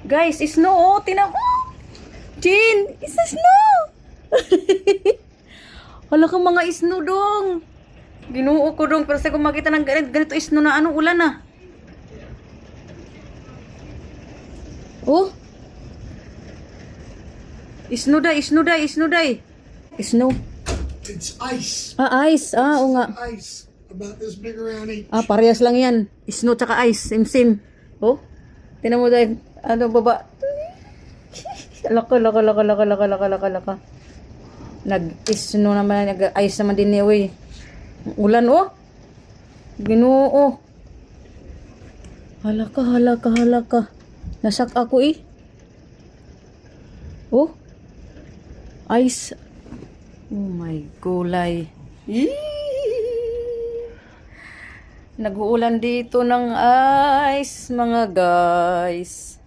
Guys, snow, oh, tinan mo. Chin, isa snow. Hala ka mga snow dong. Ginuo ko dong, pero sa kung makita ng ganito snow na ano, ulan na. Oh. Snow day, snow day, snow day. Snow. It's ice. Ah, ice. Ah, oo nga. Ice. About this big around each. Ah, parehas lang yan. Snow tsaka ice. Same, same. Oh. Tinan mo dahil. Ano, baba. Laka, laka, laka, laka, laka, laka, laka, laka. Nag-snow naman, nag-ice naman din niya, uy. Ulan, oh. Ginoo. Halaka, halaka, halaka. Nasak ako, eh. Oh. Ice. Oh my gulay. Eee! Nag-uulan dito ng ice, mga guys.